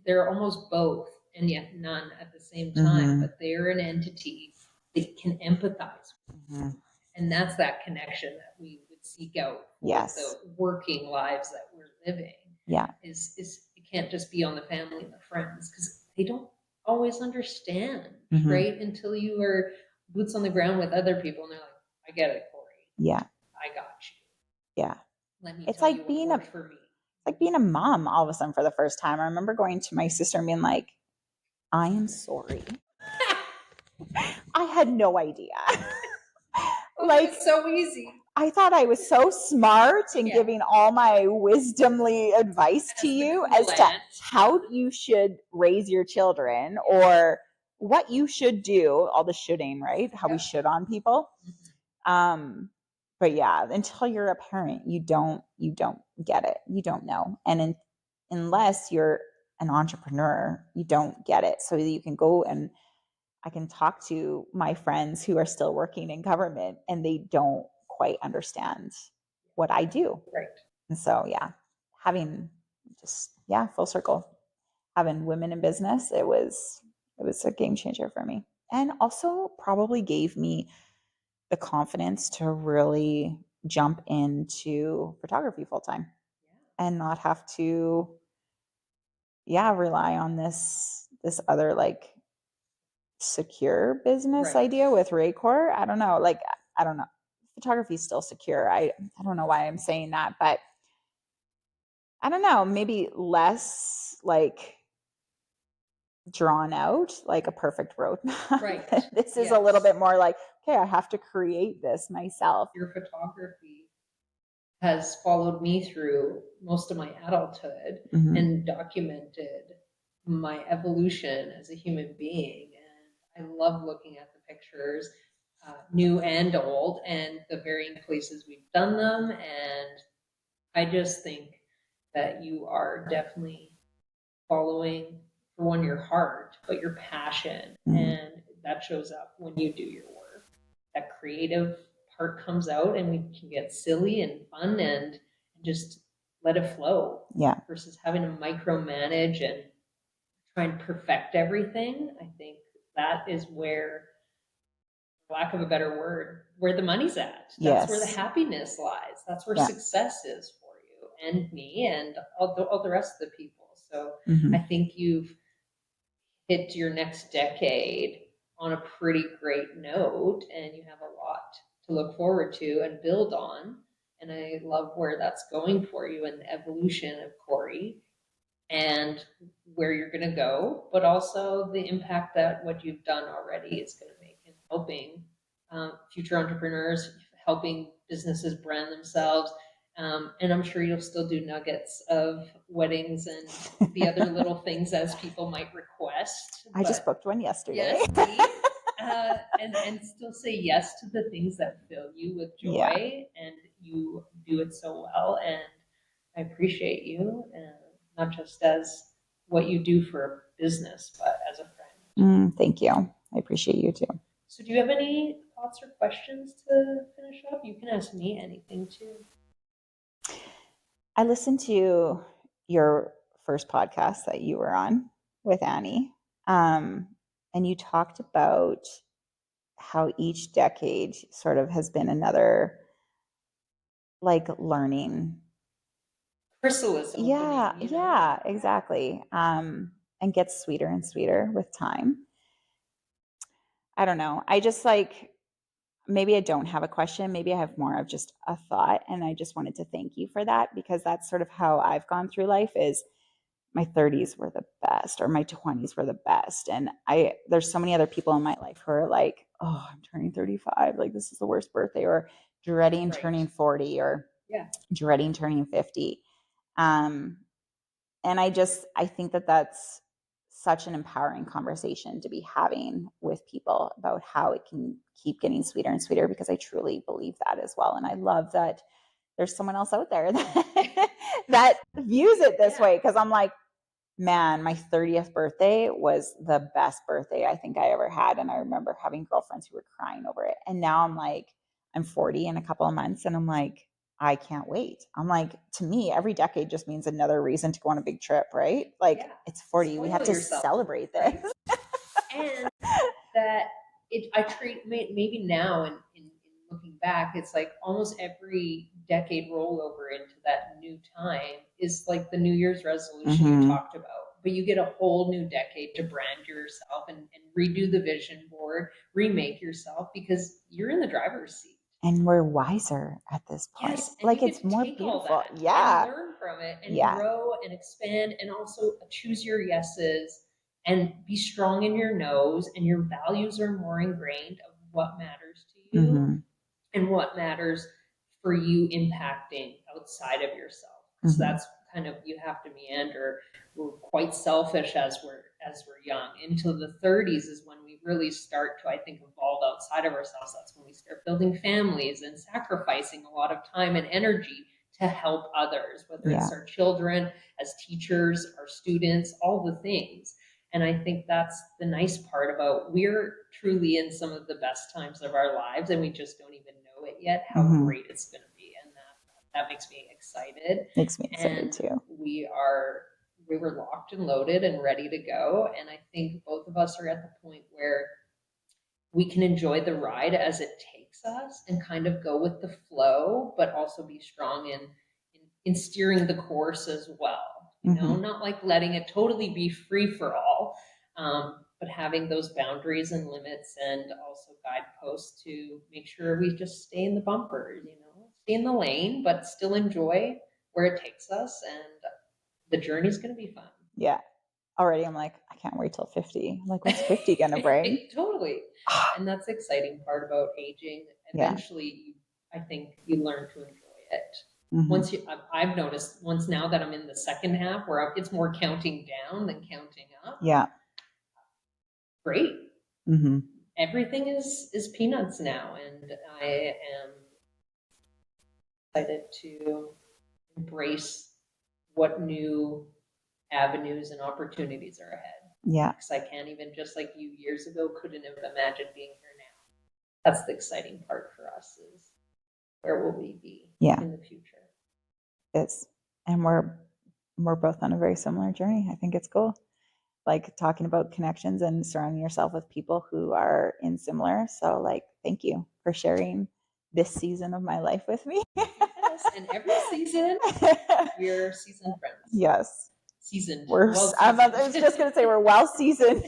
they're almost both and yet none at the same time, but they're an entity that can empathize with. And that's that connection that we would seek out with the working lives that we're living. Yeah. Is it can't just be on the family and the friends, because they don't always understand, right? Until you are boots on the ground with other people and they're like, I get it, Corey. Yeah. I got you. Yeah. Let me it's tell like you being what worked for me. Like being a mom all of a sudden for the first time. I remember going to my sister and being like, I am sorry. I had no idea. Like, it's so easy. I thought I was so smart in giving all my wisdomly advice to you as to how you should raise your children or what you should do, all the shoulding, right? How we should on people. But yeah, until you're a parent, you don't get it. You don't know. And unless you're an entrepreneur, you don't get it. So you can go and I can talk to my friends who are still working in government and they don't quite understand what I do. Right. And so, yeah, having full circle, having women in business, it was a game changer for me. And also probably gave me the confidence to really jump into photography full time and not have to, rely on this other like secure business idea with Raycor. I don't know. Photography is still secure. I don't know why I'm saying that, but I don't know, maybe less like drawn out, like a perfect roadmap. Right. This is a little bit more like, okay, I have to create this myself. Your photography has followed me through most of my adulthood Mhm. and documented my evolution as a human being. And I love looking at the pictures, new and old, and the varying places we've done them. And I just think that you are definitely following, for one, your heart, but your passion. Mhm. And that shows up when you do your work. That creative part comes out, and we can get silly and fun and just let it flow Yeah. versus having to micromanage and try and perfect everything. I think that is where, for lack of a better word, where the money's at. That's where the Yes. happiness lies. That's where Yeah. success is for you and me and all the rest of the people. So Mhm. I think you've hit your next decade on a pretty great note, and you have a lot to look forward to and build on. And I love where that's going for you and the evolution of Corey and where you're going to go, but also the impact that what you've done already is going to make in helping future entrepreneurs, helping businesses brand themselves. And I'm sure you'll still do nuggets of weddings and the other little things as people might request. I just booked one yesterday. Yes, see? And still say yes to the things that fill you with joy. Yeah. And you do it so well. And I appreciate you, and not just as what you do for business, but as a friend. Thank you. I appreciate you too. So do you have any thoughts or questions to finish up? You can ask me anything too. I listened to your first podcast that you were on with Annie, and you talked about how each decade sort of has been another like learning. Chrysalis Yeah, opening, yeah, exactly. And gets sweeter and sweeter with time. I don't know. I just like, maybe I don't have a question. Maybe I have more of just a thought. And I just wanted to thank you for that, because that's sort of how I've gone through life. Is my 30s were the best, or my 20s were the best. And there's so many other people in my life who are like, oh, I'm turning 35. Like, this is the worst birthday, or dreading Right. turning 40, or Yeah. dreading turning 50. And I think that that's such an empowering conversation to be having with people about how it can keep getting sweeter and sweeter, because I truly believe that as well. And I love that there's someone else out there that views it this way, because I'm like, man, my 30th birthday was the best birthday I think I ever had. And I remember having girlfriends who were crying over it. And now I'm like, I'm 40 in a couple of months, and I'm like, I can't wait. I'm like, to me, every decade just means another reason to go on a big trip, right? Like, yeah. It's 40. We have to celebrate this. Right. And that I treat maybe now in looking back, it's like almost every decade rollover into that new time is like the New Year's resolution you talked about. But you get a whole new decade to brand yourself and redo the vision board, remake yourself, because you're in the driver's seat. And we're wiser at this point. Yes, like, it's more beautiful. Yeah. And learn from it and grow and expand, and also choose your yeses and be strong in your no's, and your values are more ingrained of what matters to you and what matters for you impacting outside of yourself. So that's kind of, you have to meander. We're quite selfish as we're young. Into the 30s is when we really start to, I think, evolve outside of ourselves. That's when we start building families and sacrificing a lot of time and energy to help others, whether it's our children, as teachers, our students, all the things. And I think that's the nice part about, we're truly in some of the best times of our lives, and we just don't even know it yet, how great it's going to be. And that makes me excited. Makes me excited too. We were locked and loaded and ready to go. And I think both of us are at the point where we can enjoy the ride as it takes us and kind of go with the flow, but also be strong in steering the course as well. You know, not like letting it totally be free for all, but having those boundaries and limits, and also guideposts to make sure we just stay in the bumper, you know, stay in the lane, but still enjoy where it takes us. And the journey's going to be fun. Yeah. Already I'm like, I can't wait till 50. Like, what's 50 going to bring? Totally. And that's the exciting part about aging. Eventually, I think you learn to enjoy it. Mhm. Once I've noticed once now that I'm in the second half where it's more counting down than counting up. Yeah. Great. Hmm. Everything is peanuts now, and I am excited to embrace what new avenues and opportunities are ahead. Yeah. Because I can't even, just like you years ago, couldn't have imagined being here now. That's the exciting part for us, is where will we be in the future? It's, and we're both on a very similar journey. I think it's cool. Like talking about connections and surrounding yourself with people who are in similar. So like, thank you for sharing this season of my life with me. Yes, and every season we're seasoned friends. Yes. Seasoned. I was just going to say we're well seasoned.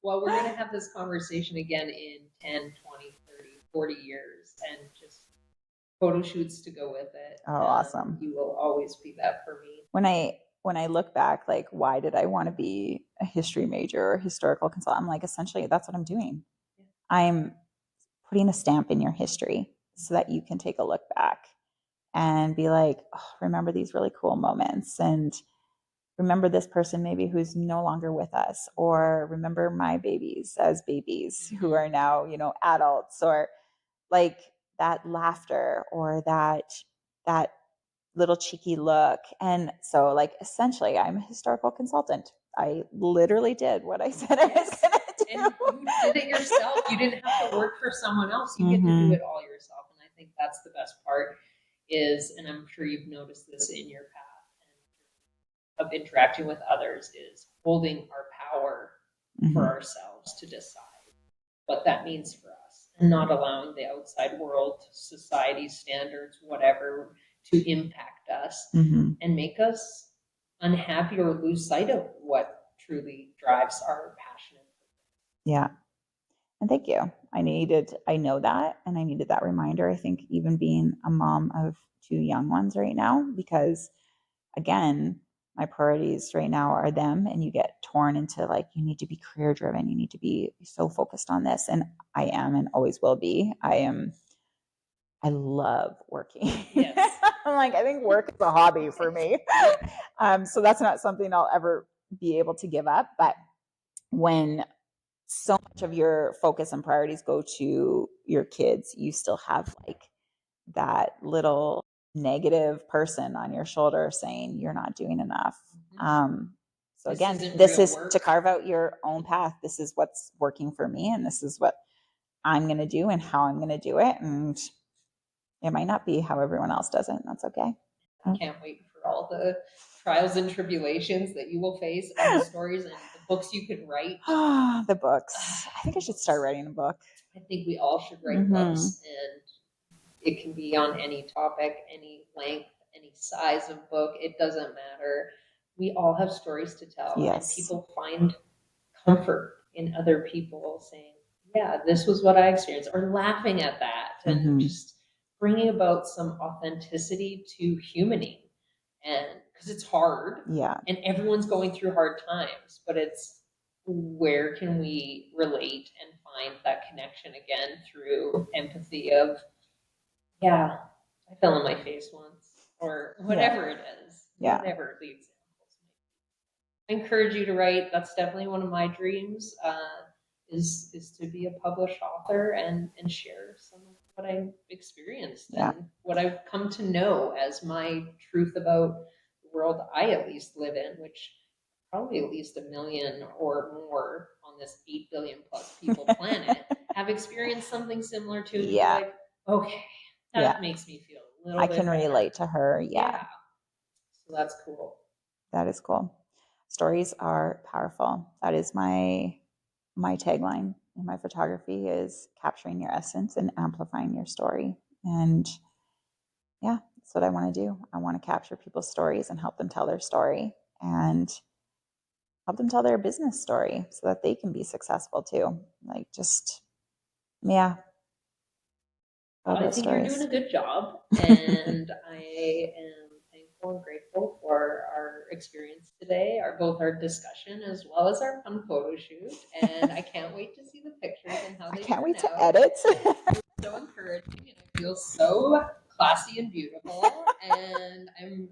Well, we're going to have this conversation again in 10, 20, 30, 40 years, and just photo shoots to go with it. Oh, awesome. You will always be that for me. When I look back, like, why did I want to be a history major or historical consultant? I'm like, essentially, that's what I'm doing. Yeah. I'm putting a stamp in your history so that you can take a look back and be like, oh, remember these really cool moments, and remember this person maybe who's no longer with us, or remember my babies as babies who are now, you know, adults, or like that laughter or that little cheeky look. And so like essentially I'm a historical consultant. I literally did what I said I was going to do. And you did it yourself. You didn't have to work for someone else. You get to do it all yourself. And I think that's the best part is, and I'm sure you've noticed this in your path of interacting with others, is holding our power for ourselves to decide what that means for us, and not allowing the outside world, society standards, whatever, to impact us and make us unhappy or lose sight of what truly drives our passion. Yeah. And thank you. I know that, and I needed that reminder. I think even being a mom of two young ones right now, because again, my priorities right now are them, and you get torn into like, you need to be career driven. You need to be so focused on this. And I am, and always will be. I love working. Yes. I'm like, I think work is a hobby for me. So that's not something I'll ever be able to give up. But when so much of your focus and priorities go to your kids, you still have like that little negative person on your shoulder saying you're not doing enough. So again, this is to carve out your own path. This is what's working for me, and this is what I'm going to do and how I'm going to do it. And it might not be how everyone else does it. And that's okay. I can't wait for all the trials and tribulations that you will face, and the stories and the books you could write. The books. I think I should start writing a book. I think we all should write books, and it can be on any topic, any length, any size of book. It doesn't matter. We all have stories to tell. Yes. And people find comfort in other people saying, yeah, this was what I experienced, or laughing at that, and just bringing about some authenticity to humaning. And because it's hard, and everyone's going through hard times, but it's where can we relate and find that connection again through empathy of, yeah, I fell on my face once, or whatever it is, whatever the examples. I encourage you to write. That's definitely one of my dreams, is to be a published author and share some of what I've experienced and what I've come to know as my truth about the world I at least live in, which probably at least 1 million or more on this 8 billion plus people planet have experienced something similar to. Like, okay, that makes me feel a little bit I can relate to her. Yeah. So that's cool. That is cool. Stories are powerful. That is my tagline in my photography, is capturing your essence and amplifying your story. And yeah, that's what I want to do. I want to capture people's stories and help them tell their story, and help them tell their business story so that they can be successful too. Like, just, I think you're doing a good job, and I am thankful and grateful for our experience today, both our discussion as well as our fun photo shoot. And I can't wait to see the pictures and how they I can't wait turn to out. edit. So encouraging, and I feel so classy and beautiful. And I'm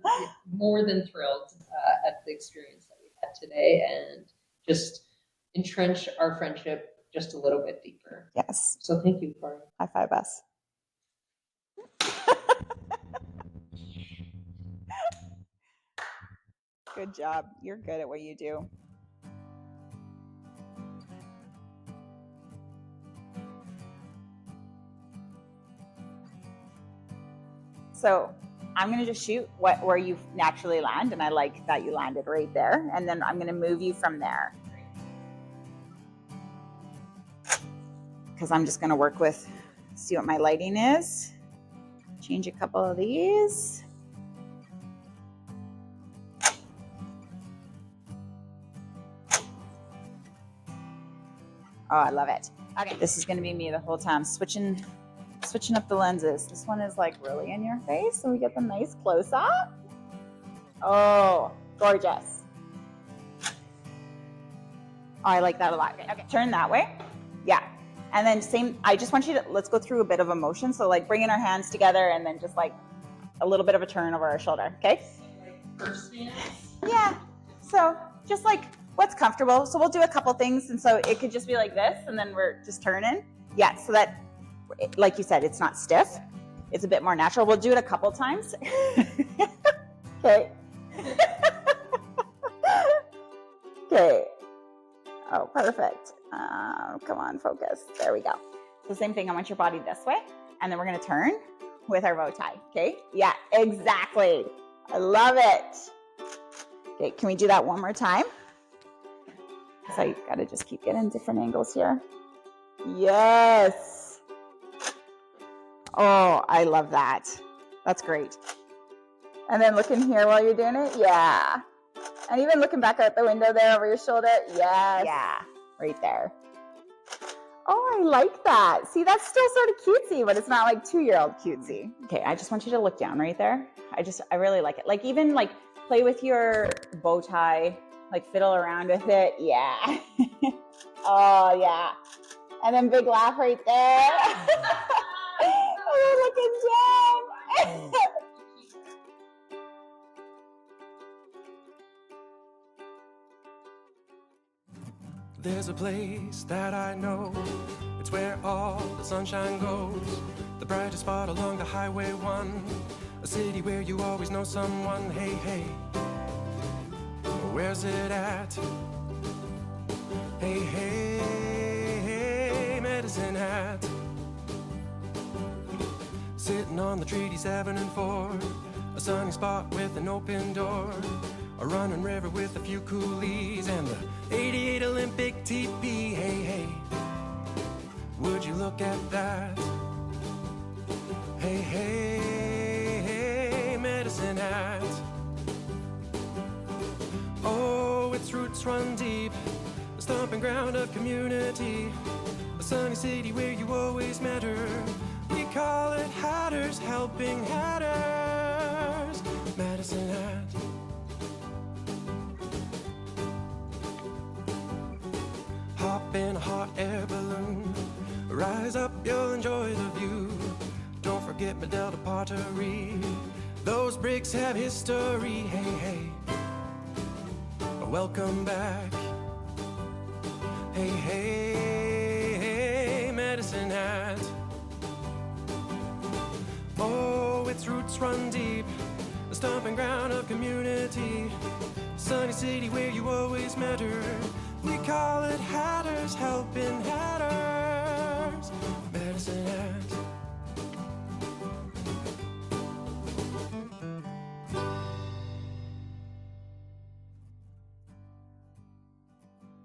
more than thrilled at the experience that we had today, and just entrench our friendship just a little bit deeper. Yes. So thank you, Corey. High five us. Good job. You're good at what you do. So I'm going to just shoot where you naturally land, and I like that you landed right there. And then I'm going to move you from there, because I'm just going to work with, see what my lighting is. Change a couple of these. Oh, I love it. Okay, this is going to be me the whole time, switching up the lenses. This one is like really in your face, so we get the nice close up. Oh, gorgeous. Oh, I like that a lot. Okay, turn that way. Yeah. And then same, I just want you to, let's go through a bit of a motion. So like bringing our hands together and then just like a little bit of a turn over our shoulder. Okay. First stance. Yeah. So just like what's comfortable. So we'll do a couple things. And so it could just be like this, and then we're just turning. Yeah. So that, like you said, it's not stiff. It's a bit more natural. We'll do it a couple times. Okay. Okay. Oh, perfect. Come on, focus. There we go. So same thing. I want your body this way, and then we're going to turn with our bow tie. Okay. Yeah, exactly. I love it. Okay. Can we do that one more time? So you got to just keep getting different angles here. Yes. Oh, I love that. That's great. And then looking here while you're doing it. Yeah. And even looking back out the window there over your shoulder. Yes. Yeah. Right there. Oh, I like that. See, that's still sort of cutesy, but it's not like 2-year-old cutesy. Okay, I just want you to look down right there. I really like it. Like even like play with your bow tie, like fiddle around with it. Yeah. Oh, yeah. And then big laugh right there. Oh, you're looking down. There's a place that I know. It's where all the sunshine goes. The brightest spot along the highway 1. A city where you always know someone. Hey, hey, where's it at? Hey, hey, hey, Medicine Hat. Sitting on the treaty 7 and 4. A sunny spot with an open door. A running river with a few coolies. And the 88 Olympic teepee. Hey, hey, would you look at that? Hey, hey, hey, Medicine Hat. Oh, its roots run deep. The stomping ground of community. A sunny city where you always matter. We call it Hatters Helping Hatters. Medicine Hat. Hop in a hot air balloon. Rise up, you'll enjoy the view. Don't forget Delta pottery. Those bricks have history. Hey, hey, welcome back. Hey, hey, hey, Medicine Hat. Oh, its roots run deep. The stomping ground of community. Sunny city where you always matter. We call it Hatters Helping Hatters. Medicine Hat.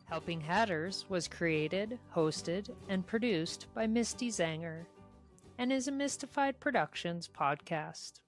Helping Hatters was created, hosted, and produced by Misty Zanger and is a Mystified Productions podcast.